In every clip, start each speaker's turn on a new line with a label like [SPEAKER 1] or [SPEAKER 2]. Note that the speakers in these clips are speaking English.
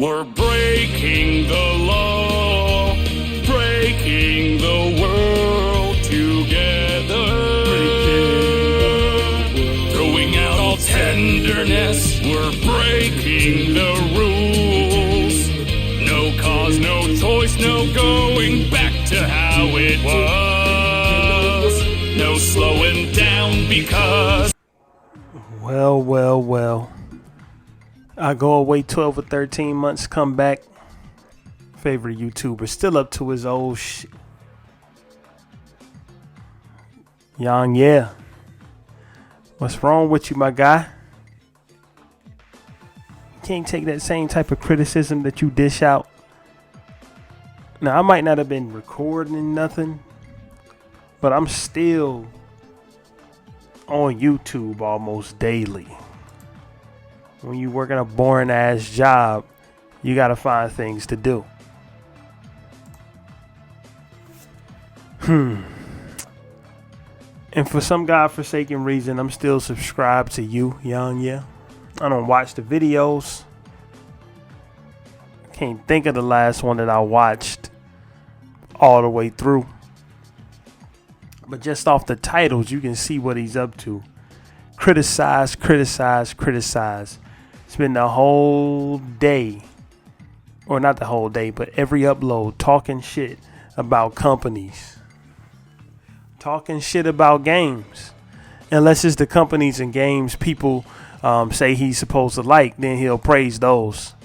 [SPEAKER 1] We're breaking the law, breaking the world together, throwing out all tenderness. We're breaking the rules. No cause, no choice, no going back to how it was. No slowing down because...
[SPEAKER 2] Well. I go away 12 or 13 months, come back. Favorite YouTuber, still up to his old shit. YongYea. What's wrong with you, my guy? You can't take that same type of criticism that you dish out. Now, I might not have been recording nothing, but I'm still on YouTube almost daily. When you working a boring ass job, you gotta find things to do. And for some godforsaken reason, I'm still subscribed to you, YongYea. I don't watch the videos. Can't think of the last one that I watched all the way through. But just off the titles, you can see what he's up to. Criticize. Spend the whole day, or not the whole day, but every upload talking shit about companies. Talking shit about games. Unless it's the companies and games people say he's supposed to like, then he'll praise those.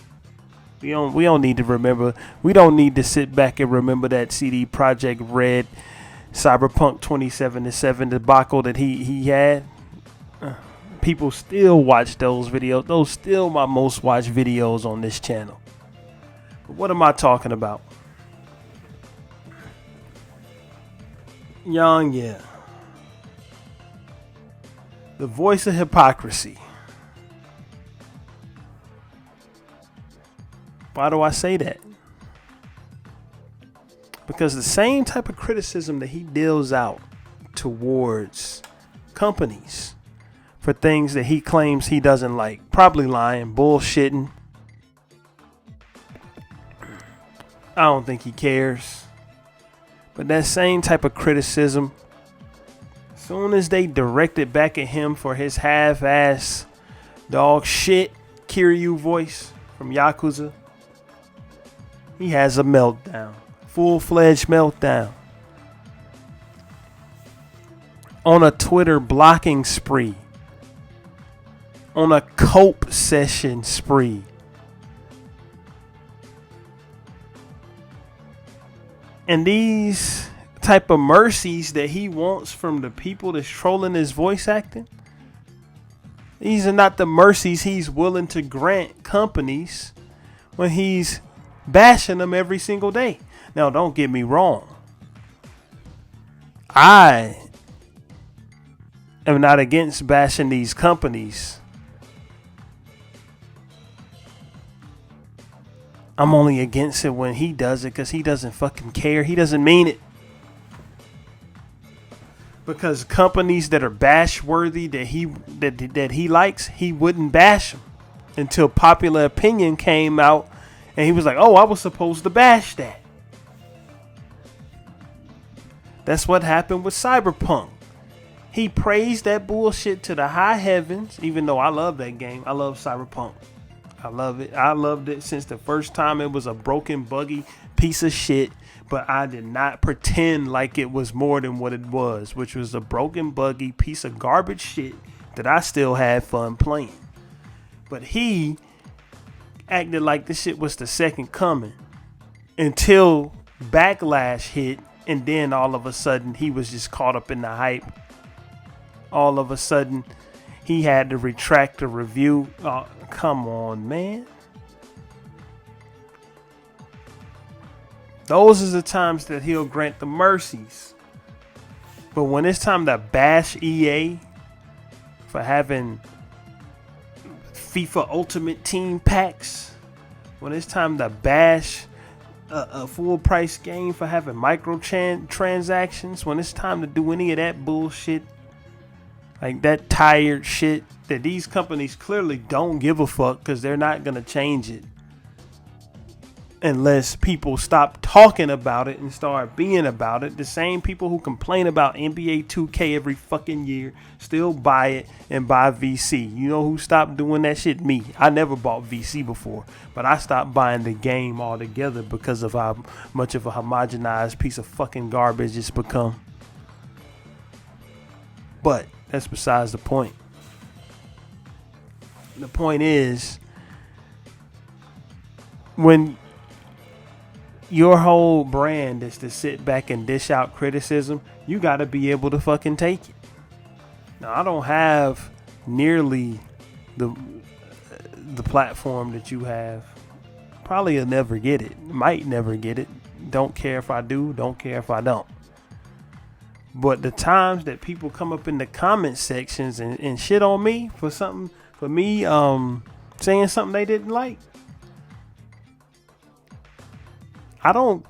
[SPEAKER 2] We don't need to remember. We don't need to sit back and remember that CD Projekt Red Cyberpunk 2077 debacle that he had. People still watch those videos. Those still my most watched videos on this channel. But what am I talking about? YongYea. The voice of hypocrisy. Why do I say that? Because the same type of criticism that he deals out towards companies for things that he claims he doesn't like, probably lying, bullshitting. I don't think he cares. But that same type of criticism, as soon as they direct it back at him for his half-ass dog shit Kiryu voice from Yakuza, he has a meltdown. Full-fledged meltdown. On a Twitter blocking spree. On a cope session spree. And these type of mercies that he wants from the people that's trolling his voice acting, these are not the mercies he's willing to grant companies when he's bashing them every single day. Now, don't get me wrong. I am not against bashing these companies. I'm only against it when he does it because he doesn't fucking care. He doesn't mean it. Because companies that are bash worthy that he likes, he wouldn't bash them until popular opinion came out and he was like, oh, I was supposed to bash that. That's what happened with Cyberpunk. He praised that bullshit to the high heavens, even though I love that game. I love Cyberpunk. I love it. I loved it since the first time. It was a broken, buggy piece of shit, but I did not pretend like it was more than what it was, which was a broken, buggy piece of garbage shit that I still had fun playing. But he acted like this shit was the second coming until backlash hit, and then all of a sudden he was just caught up in the hype. All of a sudden he had to retract the review. Oh, come on, man. Those are the times that he'll grant the mercies. But when it's time to bash EA for having FIFA Ultimate Team packs, when it's time to bash a full price game for having microtransactions, when it's time to do any of that bullshit, like that tired shit that these companies clearly don't give a fuck because they're not going to change it. unless people stop talking about it and start being about it. The same people who complain about NBA 2K every fucking year still buy it and buy VC. You know who stopped doing that shit? Me. I never bought VC before, but I stopped buying the game altogether because of how much of a homogenized piece of fucking garbage it's become. But that's besides the point. The point is, when your whole brand is to sit back and dish out criticism, you got to be able to fucking take it. Now, I don't have nearly the platform that you have. Probably will never get it. Might never get it. Don't care if I do. Don't care if I don't. But the times that people come up in the comment sections and shit on me for something, for me saying something they didn't like, I don't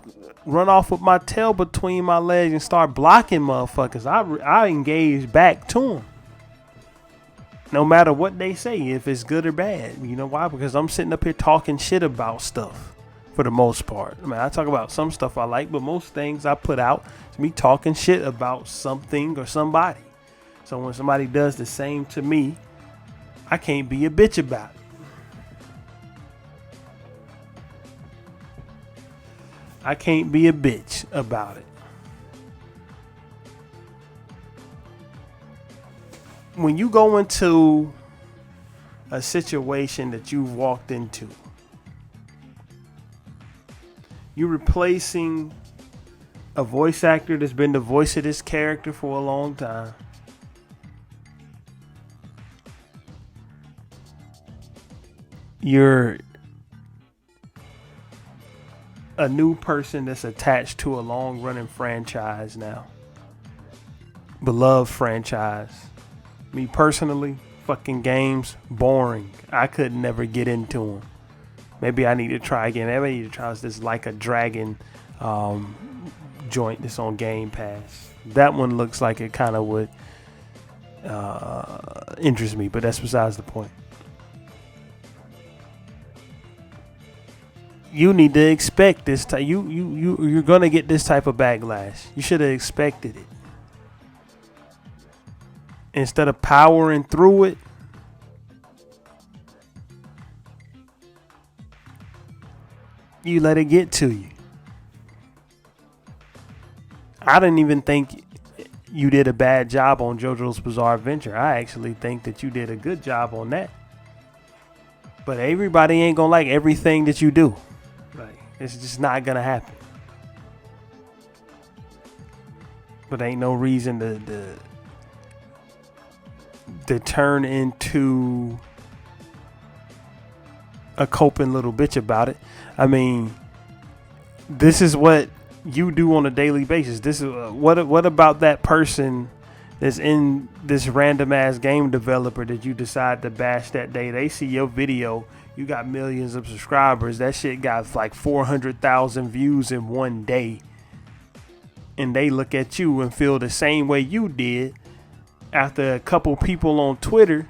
[SPEAKER 2] run off with my tail between my legs and start blocking motherfuckers. I engage back to them. No matter what they say, if it's good or bad. You know why? Because I'm sitting up here talking shit about stuff for the most part. I mean, I talk about some stuff I like, but most things I put out is me talking shit about something or somebody. So when somebody does the same to me, I can't be a bitch about it. I can't be a bitch about it. When you go into a situation that you've walked into, you're replacing a voice actor that's been the voice of this character for a long time. You're a new person that's attached to a long-running franchise now. Beloved franchise. Me personally, fucking games, boring. I could never get into them. Maybe I need to try again. Maybe I need to try this Like a Dragon joint that's on Game Pass. That one looks like it kind of would interest me, but that's besides the point. You need to expect this type. You're gonna get this type of backlash. You should have expected it. Instead of powering through it, you let it get to you. I didn't even think you did a bad job on JoJo's Bizarre Adventure. I actually think that you did a good job on that. But everybody ain't gonna like everything that you do. Like, it's just not gonna happen. But ain't no reason to turn into a coping little bitch about it. I mean, this is what you do on a daily basis. This is what about that person that's in this random ass game developer that you decide to bash that day? They see your video, you got millions of subscribers. That shit got like 400,000 views in one day, and they look at you and feel the same way you did after a couple people on Twitter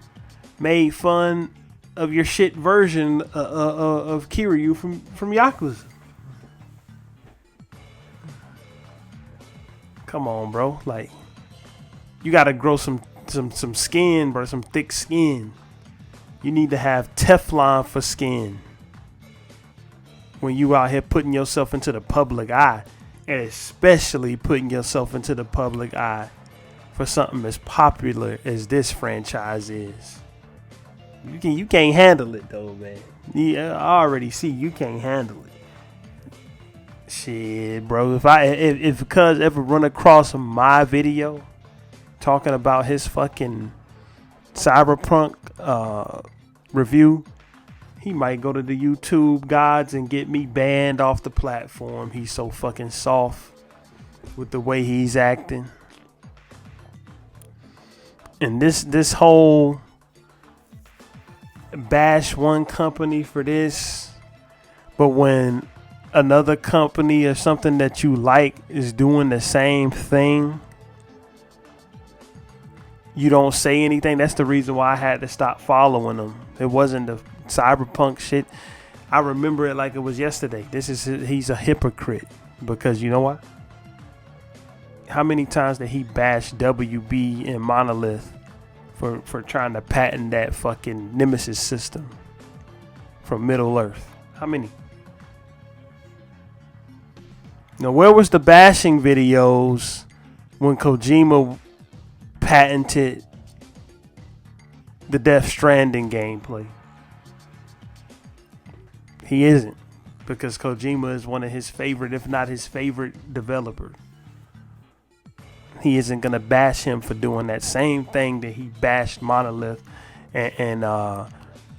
[SPEAKER 2] made fun of your shit version of Kiryu from Yakuza. Come on, bro. Like, you gotta grow some skin, bro. Some thick skin. You need to have Teflon for skin when you out here putting yourself into the public eye, and especially putting yourself into the public eye for something as popular as this franchise is. You can't handle it though, man. Yeah, I already see you can't handle it. Shit, bro. If Cuz ever run across my video talking about his fucking Cyberpunk review, he might go to the YouTube gods and get me banned off the platform. He's so fucking soft with the way he's acting. And this whole bash one company for this, but when another company or something that you like is doing the same thing, you don't say anything. That's the reason why I had to stop following them. It wasn't the Cyberpunk shit. I remember it like it was yesterday. He's a hypocrite because you know what? How many times did he bash WB and Monolith for trying to patent that fucking Nemesis system from Middle Earth? How many? Now, where was the bashing videos when Kojima patented the Death Stranding gameplay? He isn't, because Kojima is one of his favorite, if not his favorite developer. He isn't gonna bash him for doing that same thing that he bashed Monolith and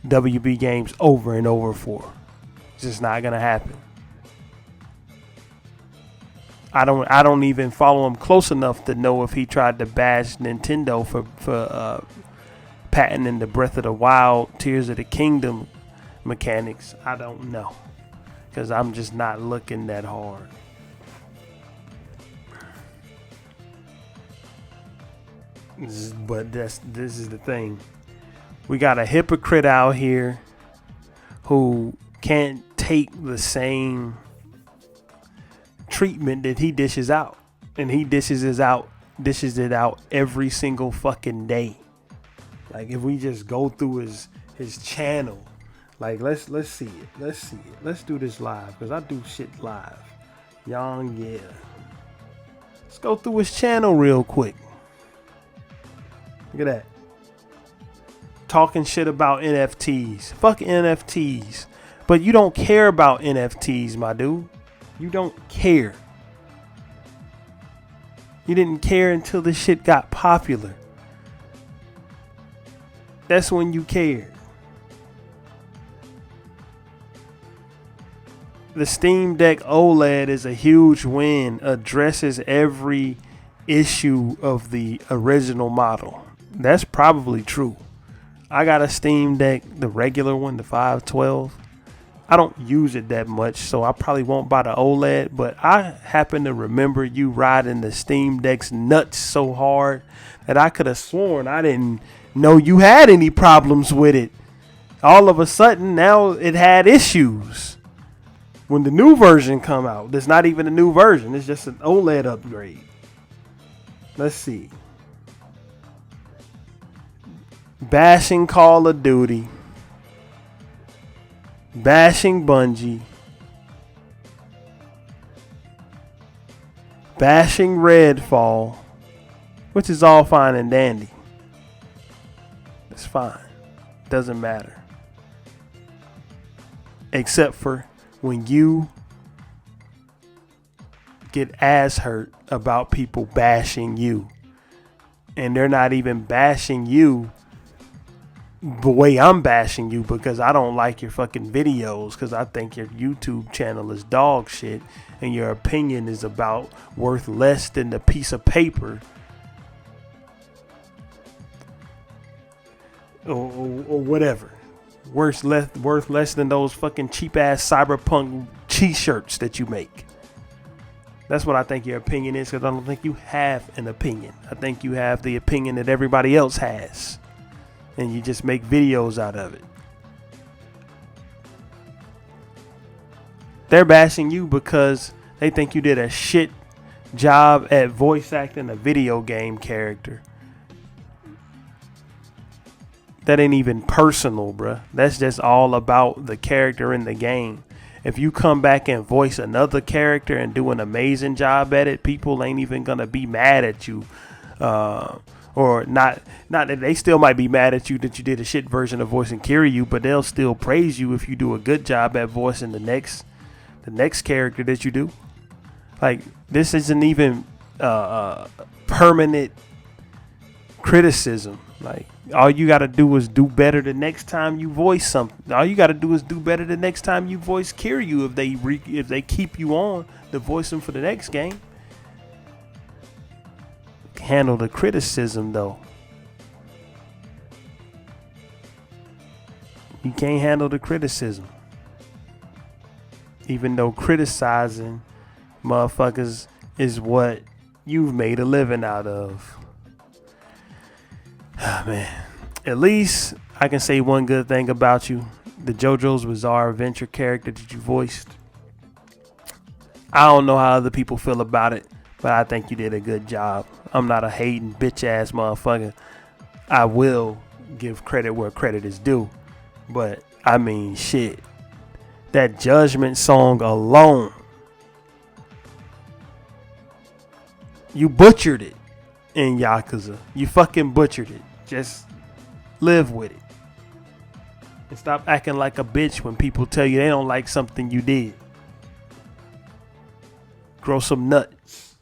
[SPEAKER 2] WB Games over and over for. It's just not gonna happen. I don't even follow him close enough to know if he tried to bash Nintendo for patenting the Breath of the Wild, Tears of the Kingdom mechanics. I don't know, because I'm just not looking that hard. But this is the thing. We got a hypocrite out here who can't take the same treatment that he dishes out, and he dishes it out every single fucking day. Like, if we just go through his channel, like let's see it. Let's do this live, because I do shit live. YongYea. Let's go through his channel real quick. Look at that. Talking shit about NFTs. Fuck NFTs. But you don't care about NFTs, my dude. You don't care. You didn't care until this shit got popular. That's when you cared. The Steam Deck OLED is a huge win. Addresses every issue of the original model. That's probably true. I got a Steam Deck, the regular one, the 512. I don't use it that much, so I probably won't buy the OLED, but I happen to remember you riding the Steam Deck's nuts so hard that I could have sworn I didn't know you had any problems with it. All of a sudden, now it had issues. When the new version come out, there's not even a new version. It's just an OLED upgrade. Let's see. Bashing Call of Duty. Bashing Bungie. Bashing Redfall. Which is all fine and dandy. It's fine. Doesn't matter. Except for when you get ass hurt about people bashing you, and they're not even bashing you the way I'm bashing you, because I don't like your fucking videos, because I think your YouTube channel is dog shit and your opinion is about worth less than the piece of paper or whatever. Worth less than those fucking cheap ass cyberpunk t-shirts that you make. That's what I think your opinion is, because I don't think you have an opinion. I think you have the opinion that everybody else has, and you just make videos out of it. They're bashing you because they think you did a shit job at voice acting a video game character. That ain't even personal, bruh. That's just all about the character in the game. If you come back and voice another character and do an amazing job at it, people ain't even gonna be mad at you. Or not that they still might be mad at you that you did a shit version of voicing Kiryu, but they'll still praise you if you do a good job at voicing the next character that you do. Like, this isn't even permanent criticism. Like, all you gotta do is do better the next time you voice something. All you gotta do is do better the next time you voice Kiryu if they keep you on to voice him for the next game. Handle the criticism though. You can't handle the criticism. Even though criticizing motherfuckers is what you've made a living out of. Man, at least I can say one good thing about you. the JoJo's Bizarre Adventure character that you voiced. I don't know how other people feel about it, but I think you did a good job. I'm not a hating bitch ass motherfucker. I will give credit where credit is due. But I mean, shit. That Judgment song alone, you butchered it in Yakuza. You fucking butchered it. Just live with it. And stop acting like a bitch when people tell you they don't like something you did. Grow some nuts.